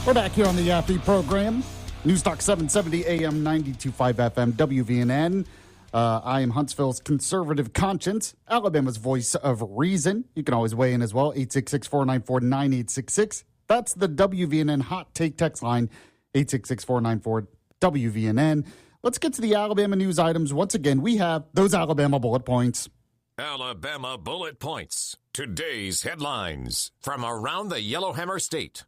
We're back here on the Yappy program. News Talk 770 AM 92.5 FM WVNN. I am Huntsville's conservative conscience, Alabama's voice of reason. You can always weigh in as well, 866-494-9866. That's the WVNN hot take text line, 866-494-WVNN. Let's get to the Alabama news items. Once again, we have those Alabama bullet points. Alabama bullet points. Today's headlines from around the Yellowhammer State.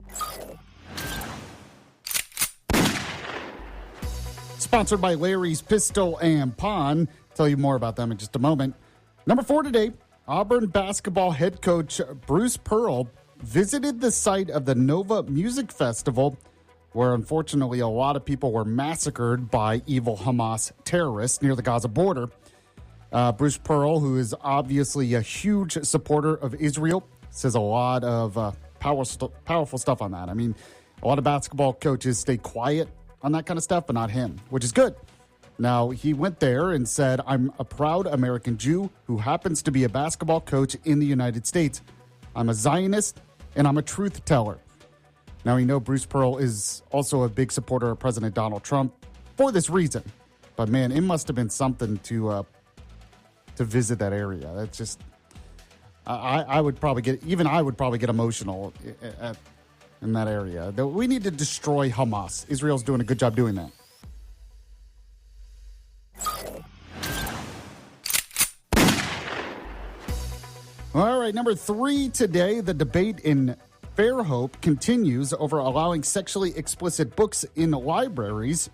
Sponsored by Larry's Pistol and Pawn. Tell you more about them in just a moment. Number 4 today, Auburn basketball head coach Bruce Pearl visited the site of the Nova Music Festival, where unfortunately a lot of people were massacred by evil Hamas terrorists near the Gaza border. Bruce Pearl, who is obviously a huge supporter of Israel, says a lot of powerful stuff on that. I mean, a lot of basketball coaches stay quiet on that kind of stuff, but not him, which is good. Now, he went there and said, I'm a proud American Jew who happens to be a basketball coach in the United States. I'm a Zionist, and I'm a truth teller. Now, we know Bruce Pearl is also a big supporter of President Donald Trump for this reason. But, man, it must have been something to visit that area. That's just, I would probably get emotional in that area. We need to destroy Hamas. Israel's doing a good job doing that. All right, number 3 today, the debate in Fairhope continues over allowing sexually explicit books in libraries.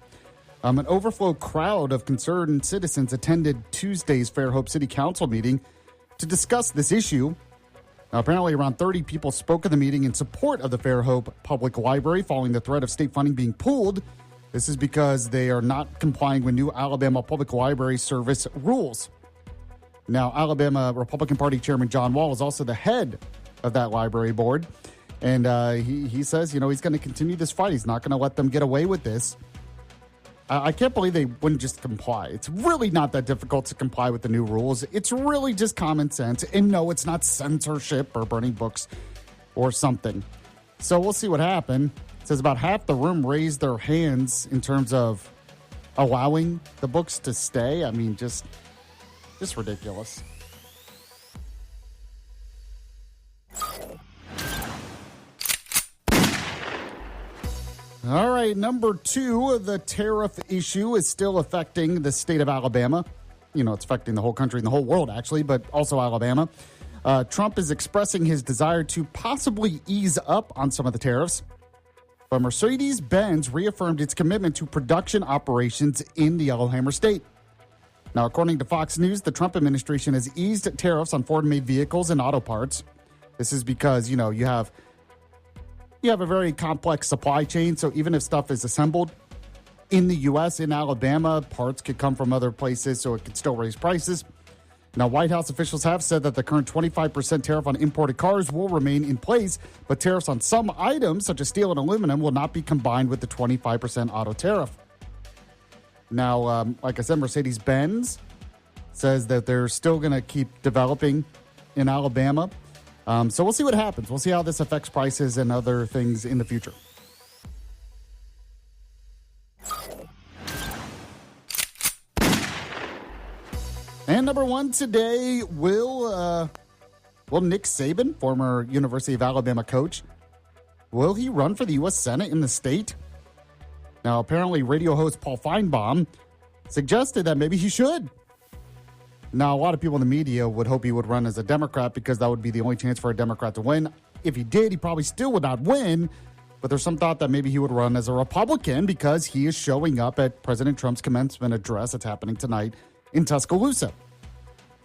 An overflow crowd of concerned citizens attended Tuesday's Fairhope City Council meeting to discuss this issue. Now, apparently, around 30 people spoke at the meeting in support of the Fairhope Public Library following the threat of state funding being pulled. This is because they are not complying with new Alabama Public Library Service rules. Now, Alabama Republican Party Chairman John Wall is also the head of that library board. And he says, he's going to continue this fight. He's not going to let them get away with this. I can't believe they wouldn't just comply. It's really not that difficult to comply with the new rules. It's really just common sense. And no, it's not censorship or burning books or something. So we'll see what happens. It says about half the room raised their hands in terms of allowing the books to stay. I mean, just ridiculous. All right, number 2, the tariff issue is still affecting the state of Alabama. It's affecting the whole country and the whole world, actually, but also Alabama. Trump is expressing his desire to possibly ease up on some of the tariffs. But Mercedes-Benz reaffirmed its commitment to production operations in the Yellowhammer State. Now, according to Fox News, the Trump administration has eased tariffs on Ford-made vehicles and auto parts. This is because, you have a very complex supply chain, so even if stuff is assembled in the U.S., in Alabama, parts could come from other places, so it could still raise prices. Now, White House officials have said that the current 25% tariff on imported cars will remain in place, but tariffs on some items, such as steel and aluminum, will not be combined with the 25% auto tariff. Now, like I said, Mercedes-Benz says that they're still going to keep developing in Alabama. So we'll see what happens. We'll see how this affects prices and other things in the future. And number 1 today, will Nick Saban, former University of Alabama coach, will he run for the U.S. Senate in the state? Now, apparently, radio host Paul Feinbaum suggested that maybe he should. Now, a lot of people in the media would hope he would run as a Democrat because that would be the only chance for a Democrat to win. If he did, he probably still would not win. But there's some thought that maybe he would run as a Republican because he is showing up at President Trump's commencement address that's happening tonight in Tuscaloosa.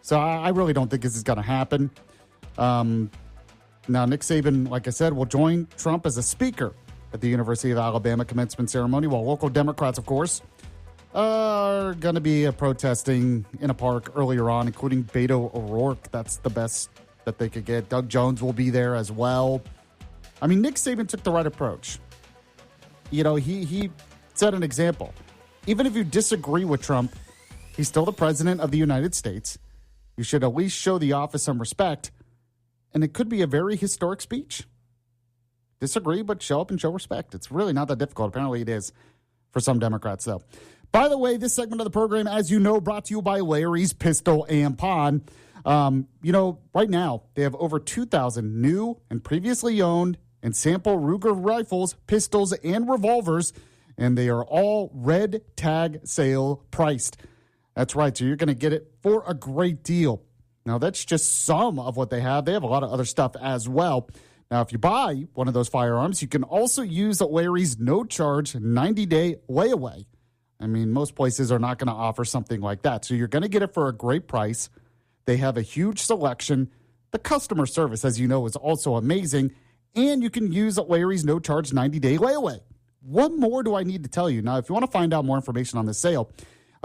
So I really don't think this is going to happen. Now, Nick Saban, like I said, will join Trump as a speaker at the University of Alabama commencement ceremony, while local Democrats, of course, are going to be protesting in a park earlier on, including Beto O'Rourke. That's the best that they could get. Doug Jones will be there as well. I mean, Nick Saban took the right approach. He set an example. Even if you disagree with Trump, he's still the president of the United States. You should at least show the office some respect. And it could be a very historic speech. disagree, but show up and show respect. It's really not that difficult. Apparently it is for some Democrats, though. By the way, this segment of the program, as you know, brought to you by Larry's Pistol and Pawn. Right now, they have over 2,000 new and previously owned and sample Ruger rifles, pistols, and revolvers, and they are all red tag sale priced. That's right, so you're going to get it for a great deal. Now, that's just some of what they have. They have a lot of other stuff as well. Now, if you buy one of those firearms, you can also use Larry's no-charge 90-day layaway. I mean, most places are not going to offer something like that. So you're going to get it for a great price. They have a huge selection. The customer service, as you know, is also amazing. And you can use Larry's no-charge 90-day layaway. What more do I need to tell you? Now, if you want to find out more information on this sale,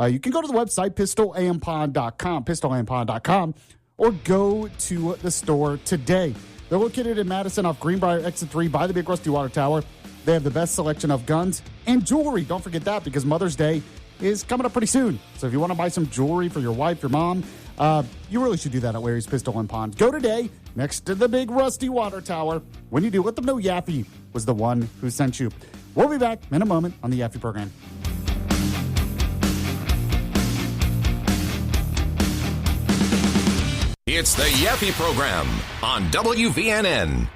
you can go to the website, pistolandpawn.com, or go to the store today. They're located in Madison off Greenbrier Exit 3 by the Big Rusty Water Tower. They have the best selection of guns and jewelry. Don't forget that, because Mother's Day is coming up pretty soon. So if you want to buy some jewelry for your wife, your mom, you really should do that at Larry's Pistol and Pawn. Go today next to the Big Rusty Water Tower. When you do, let them know Yaffe was the one who sent you. We'll be back in a moment on the Yaffe program. It's the Yaffe program on WVNN.